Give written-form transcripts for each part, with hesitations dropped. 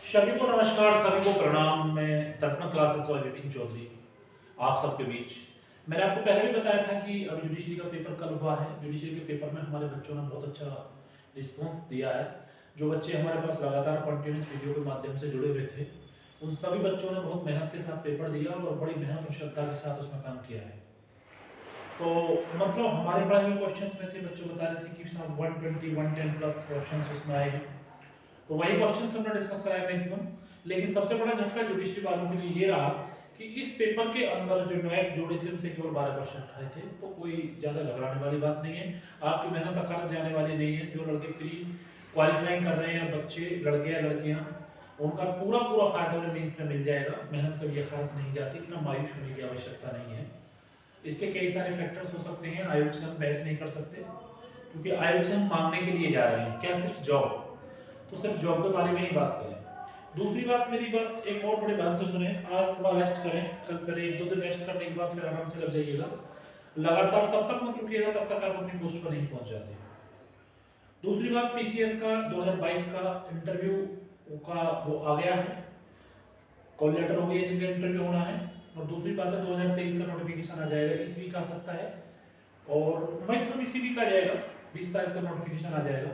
सभी को नमस्कार, सभी को प्रणाम। मैं दर्पण क्लासेस वाले विपिन चौधरी आप सबके बीच। मैंने आपको पहले भी बताया था कि अभी जुडिशरी का पेपर कल हुआ है। जुडिशरी के पेपर में हमारे बच्चों ने बहुत अच्छा रिस्पॉन्स दिया है। जो बच्चे हमारे पास लगातार कंटिन्यूस वीडियो के माध्यम से जुड़े हुए थे, उन सभी बच्चों ने बहुत मेहनत के साथ पेपर दिया और बड़ी मेहनत और श्रद्धा के साथ उसमें काम किया है। तो मतलब हमारे पढ़ाए हुए क्वेश्चंस में से बच्चों बता रहे थे कि साहब 120 110 प्लस क्वेश्चंस उसमें आए हैं। तो वही क्वेश्चन हमने डिस्कस कराया मैक्सिमम। लेकिन सबसे बड़ा झटका जुडिशरी वालों के लिए ये रहा कि इस पेपर के अंदर जो नोट जोड़े थे उनसे केवल 12 क्वेश्चन उठाए थे। तो कोई ज़्यादा घबराने वाली बात नहीं है, आपकी मेहनत अखारत जाने वाली नहीं है। जो लड़के प्री क्वालिफाइंग कर रहे हैं, बच्चे लड़के या लड़कियाँ, उनका पूरा पूरा फायदा उन्हें मेंस में मिल जाएगा। मेहनत कभी अखारत नहीं जाती, इतना मायूस होने की आवश्यकता नहीं है। इसके कई सारे फैक्टर्स हो सकते हैं। आयोग से हम बहस नहीं कर सकते, क्योंकि आयोग से हम मांगने के लिए जा रहे हैं, क्या सिर्फ जॉब। तो सिर्फ जॉब के बारे में ही बात करें। दूसरी बात, मेरी बात एक और बड़े ध्यान से सुने। आज थोड़ा रेस्ट करें, कल फिर 1-2 दिन रेस्ट करने के बाद फिर आराम से लग जाइएगा। लगातार तब तक मत रुकिएगा तब तक आप अपनी पोस्ट पर नहीं पहुंच जाते। दूसरी बात, पीसीएस का 2022 का इंटरव्यू का वो आ गया है, कॉल लेटर हो गई है जिनका इंटरव्यू होना है। और दूसरी बात है 2023 का नोटिफिकेशन आ जाएगा, इस वीक आ सकता है और मैक्सिमम इसी वीक आ जाएगा, 20 तारीख का नोटिफिकेशन आ जाएगा,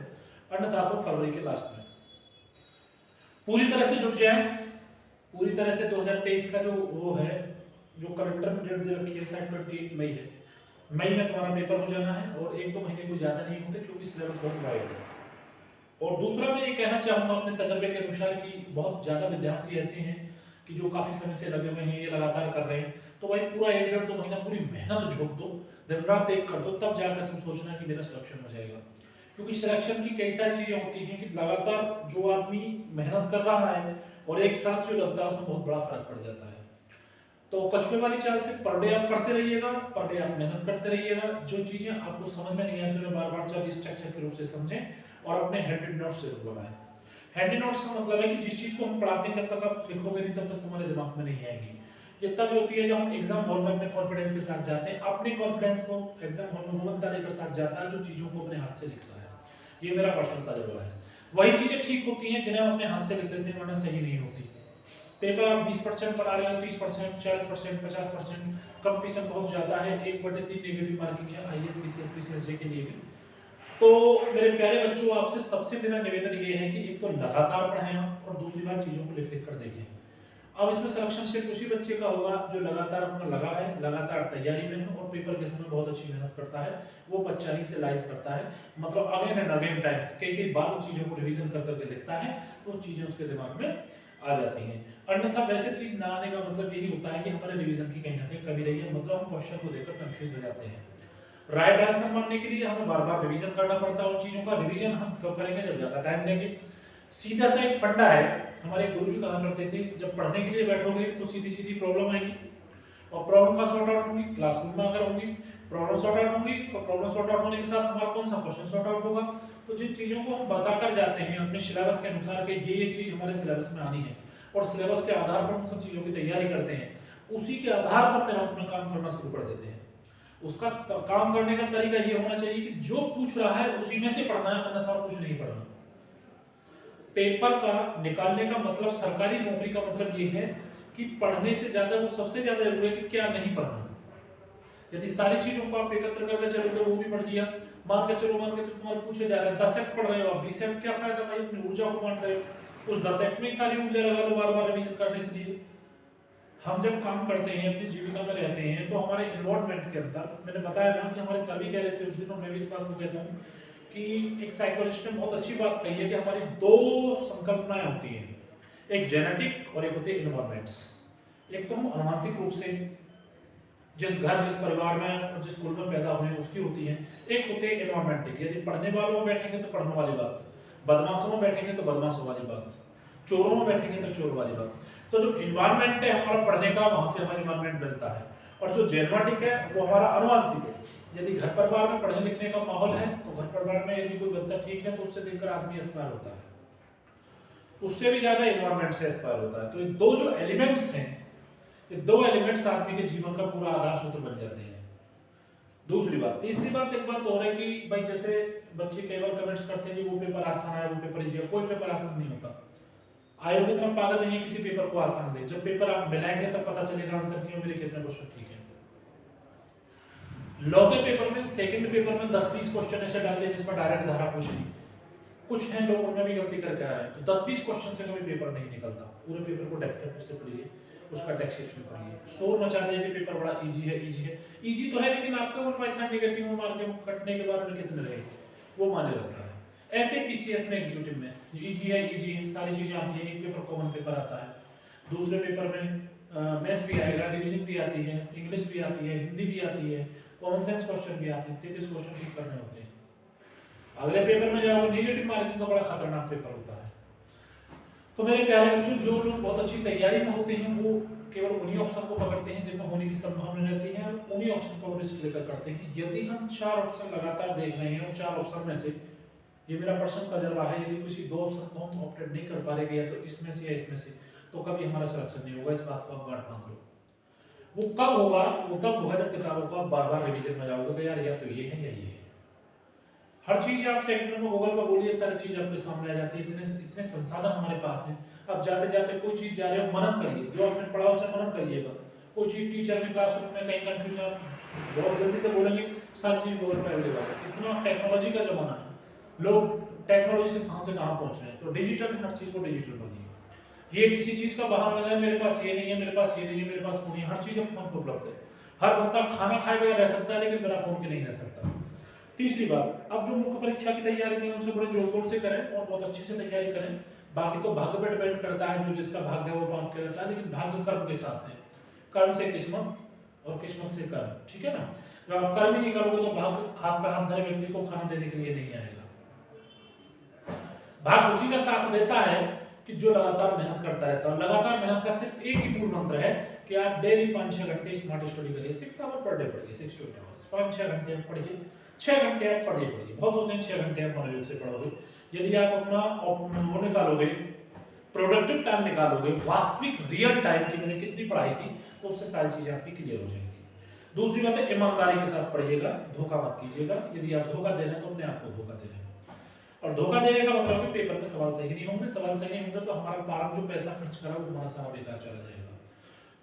अन्यथा तो फरवरी के लास्ट में। पूरी तरह से जुट जाए, पूरी तरह से 2023 का जो वो है, जो कैलेंडर में डेट दे रखी है शायद 28 मई है, मई में तुम्हारा पेपर हो जाना है। और 1-2 महीने कोई ज़्यादा नहीं होते, क्योंकि सिलेबस बहुत वाइड है। और दूसरा मैं ये कहना चाहूँगा अपने तजर्बे के अनुसार कि बहुत ज़्यादा विद्यार्थी ऐसे हैं कि जो काफ़ी समय से लगे हुए हैं, ये लगातार कर रहे हैं। तो भाई पूरा 1-1.5-2 महीना पूरी मेहनत झोंक दो, दिन रात एक कर दो, तब जाकर तुम सोचना कि मेरा सिलेक्शन हो जाएगा। क्योंकि सिलेक्शन की कई सारी चीज़ें होती हैं कि लगातार जो आदमी मेहनत कर रहा है और एक साथ जो लगता है, उसमें बहुत बड़ा फर्क पड़ जाता है। तो कछुए वाली चाल से पर डे आप पढ़ते रहिएगा, पर डे आप मेहनत करते रहिएगा। जो चीज़ें आपको समझ में नहीं आती उन्हें बार बार चार्ज स्ट्रक्चर के रूप से समझें और अपने हैंडेड नोट्स जरूर बनाएं। हैंडी नोट्स का मतलब है कि जिस चीज़ को हम पढ़ाते हैं, जब तक आप लिखोगे नहीं तब तक तुम्हारे दिमाग में नहीं आएगी। ये तब होती है जब हम एग्जाम हॉल में अपने कॉन्फिडेंस के साथ जाते हैं। अपने कॉन्फिडेंस को एग्जाम हॉल में वो बंदा लेकर साथ जाता है जो चीज़ों को अपने हाथ से लिखता है। ये मेरा पर्सनल तजुर्बा है। वही चीज़ें ठीक होती हैं जिन्हें हम अपने हाथ से लिख लेते हैं, वरना सही नहीं होती। पेपर आप 20% पढ़ा रहे हो, 30%, 40%, 50%, कंपटीशन बहुत ज़्यादा है। 1/3 नेगेटिव मार्किंग है आईएएस, पीसीएस, पीसीएसजे के लिए भी। तो मेरे प्यारे बच्चों, आपसे सबसे मेरा निवेदन ये है कि एक तो लगातार पढ़ें आप, और दूसरी बात चीज़ों को लिख लिख कर देखें। अब इसमें सिलेक्शन सिर्फ उसी बच्चे का होगा जो लगातार अपना लगा है, लगातार तैयारी में है और पेपर के समय बहुत अच्छी मेहनत करता है। वो बच्चा ही सिलाइज करता है, मतलब अगेन एंड अगेन टाइम्स कई बार उन चीज़ों को रिवीजन कर करके लिखता है, तो चीज़ें उसके दिमाग में आ जाती हैं। अन्यथा वैसे चीज़ ना आने का मतलब यही होता है कि हमारे रिवीजन की कहीं ना कहीं कमी रही है, मतलब हम क्वेश्चन को देखकर कंफ्यूज हो जाते हैं। राइट आंसर मानने के लिए हमें बार बार रिवीजन करना पड़ता है। उन चीज़ों का रिवीजन हम कब करेंगे, जब ज़्यादा टाइम देंगे। सीधा सा एक फंडा है, हमारे गुरुजी कहा करते थे, जब पढ़ने के लिए बैठोगे तो सीधी सीधी प्रॉब्लम आएगी, और प्रॉब्लम का सॉर्ट आउट होगी क्लासरूम में। अगर होंगी प्रॉब्लम सॉर्ट आउट होंगी तो प्रॉब्लम सॉर्ट आउट होने के साथ हमारा कौन सा क्वेश्चन सॉर्ट आउट होगा। तो जिन चीज़ों को हम बता कर जाते हैं अपने सिलेबस के अनुसार कि ये चीज़ हमारे सिलेबस में आनी है, और सिलेबस के आधार पर हम सब चीज़ों की तैयारी करते हैं, उसी के आधार पर फिर हम अपना काम करना शुरू कर देते हैं। उसका काम करने का तरीका ये होना चाहिए कि जो पूछ रहा है उसी में से पढ़ना है, अन्यथा और कुछ नहीं पढ़ना। पेपर का निकालने का मतलब, सरकारी नौकरी का मतलब ये है कि पढ़ने से ज्यादा वो सबसे ज्यादा जरूरी है कि क्या नहीं पढ़ना। यदि सारी चीजों को आप एकत्र करके चलोगे, वो भी पढ़ लिया, मान के चलो तुम्हारे पूछे जा रहे हैं 10 एक्ट पढ़ रहे हो आप, 20 एक्ट, क्या फायदा भाई, अपनी ऊर्जा को बांट रहे हो। उस 10 एक्ट में सारी ऊर्जा लगा लो बार बार रिवीजन करने से लिए। हम जब काम करते हैं, अपनी जीविका में रहते हैं, तो हमारे इन्वॉल्वमेंट के अंदर, मैंने बताया ना कि हमारे सर भी कह रहे थे उस दिन, और मैं भी इस बात को कहता हूँ कि एक साइकोलॉजिस्ट ने बहुत अच्छी बात कही है कि हमारी 2 संकल्पनाएं होती हैं, एक जेनेटिक और एक होती है इन्वायरमेंट्स। एक तो हम आनुवंशिक रूप से जिस घर, जिस परिवार में और जिस स्कूल में पैदा हुए उसकी होती है, एक होती है इन्वायरमेंटिक। यदि पढ़ने वालों में बैठेंगे तो पढ़ने वाली बात, बदमाशों में बैठेंगे तो बदमाशों वाली बात, चोरों में बैठेंगे तो चोर वाली बात। तो जो इन्वायरमेंट है हमारा पढ़ने का, वहां से हमारा इन्वायरमेंट मिलता है। और जो जेनेटिक है वो हमारा आनुवंशिक है। यदि घर परिवार में पढ़ने लिखने का माहौल है, तो घर परिवार में यदि कोई बच्चा ठीक है तो उससे देखकर आदमी इंस्पायर होता है, उससे भी ज्यादा इन्वायरमेंट से इंस्पायर होता है। तो ये 2 जो एलिमेंट्स हैं, ये 2 एलिमेंट्स आदमी के जीवन का पूरा आधार सूत्र बन जाते हैं। दूसरी बात, तीसरी बात, एक बात और है कि भाई जैसे बच्चे कई बार कमेंट्स करते हैं कि वो पेपर आसान है, वो पेपर इजी है। कोई पेपर आसान नहीं होता। आयोग इतना पागल नहीं है किसी पेपर को आसान दे। जब पेपर आप मिलाएंगे तब पता चलेगा आंसर क्यों मेरे कितने क्वेश्चन ठीक है। लॉ के पेपर में सेकंड पेपर में 10-20 क्वेश्चन ऐसे डाल दिए जिसमें डायरेक्ट धारा पूछ ली। कुछ हैं लोग उनमें भी गलती करके आ रहे हैं, तो 10-20 क्वेश्चन से कभी पेपर नहीं निकलता। पूरे पेपर को डेस्क्रिप्टिव से पढ़िए, उसका टेक्स्ट में पढ़िए। शोर मचा दीजिए पेपर बड़ा इजी है, इजी है, इजी तो है, लेकिन आपके ऊपर पाइथन नेगेटिव मार्क कटने के बाद में कितने रहे वो माने रखता है। ऐसे पीसीएस में एग्जीक्यूटिव में इजी है, इजी है, सारी चीजें आती है। एक पेपर कॉमन पेपर आता है, दूसरे पेपर में मैथ भी आएगा, रीजनिंग भी आती है, इंग्लिश भी आती है, हिंदी भी आती है, कॉमन सेंस क्वेश्चन भी आते हैं। 33 क्वेश्चन ठीक करने होते हैं। अगले पेपर में जाओगे नेगेटिव मार्किंग का बड़ा खतरनाक पेपर होता है। तो मेरे प्यारे बच्चों, जो लोग बहुत अच्छी तैयारी में होते हैं वो केवल उन्हीं ऑप्शन को पकड़ते हैं जिनमें होने की संभावना रहती है, और उन्हीं ऑप्शन को रिस्क लेकर करते हैं। यदि हम 4 ऑप्शन लगातार देख रहे हैं और 4 ऑप्शन में से, ये मेरा पर्सनल तजर्बा है, यदि किसी 2 ऑप्शन को हम ऑप्टेड नहीं कर पा रहे या तो इसमें से या इसमें से, तो कभी हमारा सिलेक्शन नहीं होगा। इस बात को आप गांठ बांध लो। वो कब होगा? वो तब होगा जब किताबों को आप बार-बार रिवीजन में जाओगे कि यार या तो ये है या ये है। हर चीज आप सेकंड में गूगल पर बोलिए, सारी चीज आपके सामने आ जाती है। इतने संसाधन हमारे पास हैं। अब जाते जाते कोई चीज जा रहे हो, मनन करिए, जो आपने पढ़ा उसे मनन करिएगा। कोई चीज टीचर में क्लासरूम में कहीं कंफ्यूजन, बहुत जल्दी से बोलेंगे, सारी चीज गूगल पर अवेलेबल है। इतना टेक्नोलॉजी का जमाना है, लोग टेक्नोलॉजी से कहां पहुंच रहे हैं। तो डिजिटल, हर चीज को डिजिटल बनिए। ये किसी चीज का बहाना लगा है, मेरे पास ये नहीं है, मेरे पास ये नहीं है, मेरे पास फोन है। हर चीज अब फोन पर उपलब्ध है। हर बंदा खाना खाए बगैर रह सकता है, लेकिन बिना फोन के नहीं रह सकता। तीसरी बात, अब जो मुख्य परीक्षा की तैयारी की उसे बड़े जोर तोड़ से करें और बहुत अच्छे से तैयारी करें। बाकी तो भाग्य पर डिपेंड करता है, जो जिसका भाग्य है वो पहुंच के रहता है, लेकिन भाग्य कर्म के साथ है। कर्म से किस्मत और किस्मत से कर्म, ठीक है ना। जब आप कर्म ही नहीं करोगे तो भाग्य हाथ पे हाथ धरे व्यक्ति को खाना देने के लिए नहीं आएगा। भाग्य उसी का साथ देता है कि जो लगातार मेहनत करता रहता है। लगातार मेहनत का सिर्फ एक ही मूल मंत्र है कि आप डेली 5-6 घंटे स्मार्ट स्टडी करिए। 6 आवर पर डे पढ़िए, 6 to 8 आवर्स, 5-6 घंटे आप पढ़िए, 6 घंटे आप पढ़िए। बहुत होते हैं 6 घंटे आप मनोयोग से पढ़ोगे। यदि आप अपना वो निकालोगे, प्रोडक्टिव टाइम निकालोगे, वास्तविक रियल टाइम की मैंने कितनी पढ़ाई की, तो उससे सारी चीजें आपकी क्लियर हो जाएंगी। दूसरी बात है, ईमानदारी के साथ पढ़िएगा, धोखा मत कीजिएगा। यदि आप धोखा दे रहे हैं तो अपने आप को धोखा दे रहे हैं। और धोखा देने का मतलब है पेपर में सवाल सही नहीं होंगे। सवाल सही नहीं होंगे तो हमारा प्रारंभ जो पैसा खर्च करा वो हमारा सारा बेकार चला जाएगा।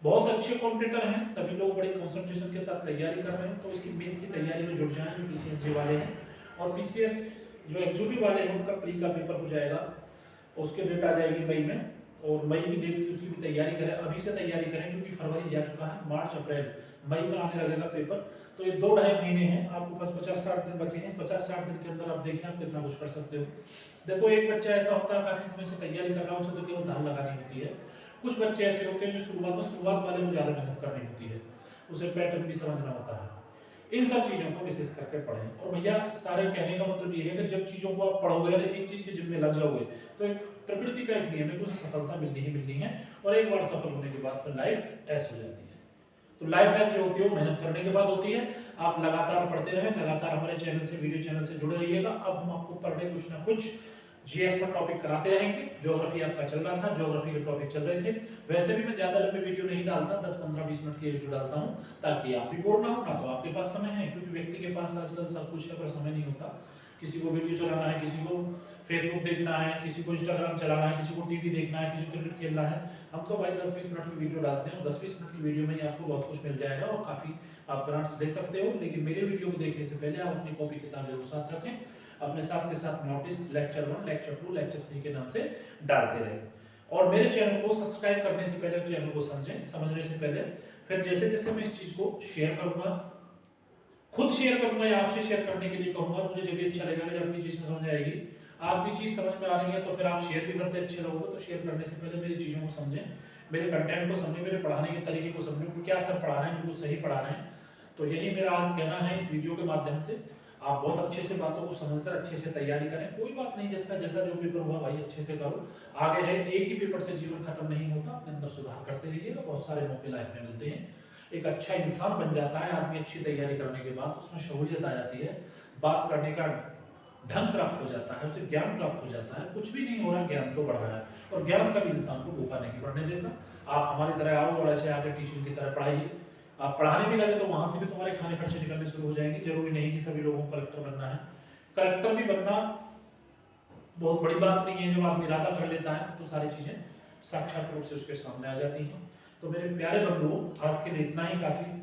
बहुत अच्छे कॉम्पिटिटर हैं, सभी लोग बड़ी कंसंट्रेशन के साथ तैयारी कर रहे हैं, तो इसकी मेंस की तैयारी में जुट जाएं जो पीसीएस वाले हैं। और पीसीएस जो एग्जीक्यूटिव वाले हैं उनका प्री का पेपर हो जाएगा, उसके डेट आ जाएगी मई में, और मई की डेट की उसकी भी तैयारी करें। अभी से तैयारी करें क्योंकि फरवरी जा चुका है, मार्च अप्रैल मई में आने लगेगा पेपर। तो ये 2-2.5 महीने हैं, आपके पास 50-60 दिन बचे हैं। 50-60 दिन के अंदर आप देखें आप कितना कुछ कर सकते हो। देखो, एक बच्चा ऐसा होता है काफी समय से तैयारी कर रहा है, उसे तो केवल धार लगानी होती है। कुछ बच्चे ऐसे होते हैं जो शुरुआत वाले में ज्यादा मेहनत करनी होती है, उसे पैटर्न भी समझना होता है। इन सब चीजों को विशेष करके पढ़ें। और भैया, सारे कहने का मतलब ये है कि जब चीजों को आप पढ़ोगे और एक चीज के जिम्मे लग जाओगे तो एक प्रकृति का एक नियम है कि उसे सफलता मिलनी ही मिलनी है। और एक बार सफल होने के बाद फिर लाइफ ऐस हो जाती है। तो लाइफ ऐस जो होती है वो मेहनत करने के बाद होती है। आप लगातार पढ़ते रहें, लगातार हमारे चैनल से, वीडियो चैनल से जुड़े रहिएगा। अब हम आपको पर डे कुछ ना कुछ जीएस पर टॉपिक कराते रहेंगे। ज्योग्राफी आपका चल रहा था, ज्योग्राफी के टॉपिक चल रहे थे। वैसे भी मैं ज्यादा लंबे वीडियो नहीं डालता, 10-15-20 मिनट की वीडियो डालता हूँ ताकि आप भी बोर ना हो, ना तो आपके पास समय है, क्योंकि व्यक्ति के पास आजकल सब कुछ है पर समय नहीं होता। किसी को वीडियो चलाना है, किसी को फेसबुक देखना है, किसी को इंस्टाग्राम चलाना है, किसी को टीवी देखना है, किसी को क्रिकेट खेलना है। हम तो भाई 10-20 मिनट की वीडियो डालते हैं, 10-20 मिनट की वीडियो में ही आपको बहुत कुछ मिल जाएगा और काफी आप ग्रांट्स दे सकते हो। लेकिन मेरे वीडियो को देखने से पहले आप अपनी कॉपी किताब जरूर साथ रखें, अपने साथ के साथ नोटिस लेक्चर 1, लेक्चर 2, लेक्चर 3 के नाम से डालते रहें। और मेरे चैनल को सब्सक्राइब करने से पहले, चैनल को समझने से पहले, फिर जैसे जैसे मैं इस चीज को शेयर करूंगा, खुद शेयर करूंगा या आपसे शेयर करने के लिए कहूंगा, मुझे जब भी अच्छा लगेगा, जब अपनी चीज में समझ आएगी, आपकी चीज समझ में आ रही है, तो फिर आप शेयर भी करते अच्छे लोगों। तो शेयर करने से पहले मेरी चीजों को समझें, मेरे कंटेंट को समझें, मेरे पढ़ाने के तरीके को समझें कि क्या सर पढ़ा रहे हैं, बिल्कुल सही पढ़ा रहे हैं। तो यही मेरा आज कहना है इस वीडियो के माध्यम से। आप बहुत अच्छे से बातों को समझकर अच्छे से तैयारी करें। कोई बात नहीं, जिसका जैसा जो पेपर हुआ भाई अच्छे से करो। आगे है, एक ही पेपर से जीवन खत्म नहीं होता, अपने अंदर सुधार करते रहिएगा, बहुत सारे मौके लाइफ में मिलते हैं। एक अच्छा इंसान बन जाता है आदमी अच्छी तैयारी करने के बाद, उसमें शहूलियत आ जाती है, बात करने का ढंग प्राप्त हो जाता है, उसे ज्ञान प्राप्त हो जाता है। कुछ भी नहीं हो रहा, ज्ञान तो बढ़ रहा है, और ज्ञान कभी इंसान को भूखा नहीं पड़ने देता। आप हमारी तरह आओ और ऐसे आकर टीचिंग की तरह पढ़ाइए। आप पढ़ाने भी लगे तो वहां से भी तुम्हारे खाने खर्चे निकलने शुरू हो जाएंगे। जरूरी नहीं कि सभी लोगों को कलेक्टर बनना है। कलेक्टर भी बनना बहुत बड़ी बात नहीं है। जब आदमी इरादा कर लेता है तो सारी चीज़ें साक्षात रूप से उसके सामने आ जाती हैं। तो मेरे प्यारे बंधुओं, आज के लिए इतना ही काफ़ी।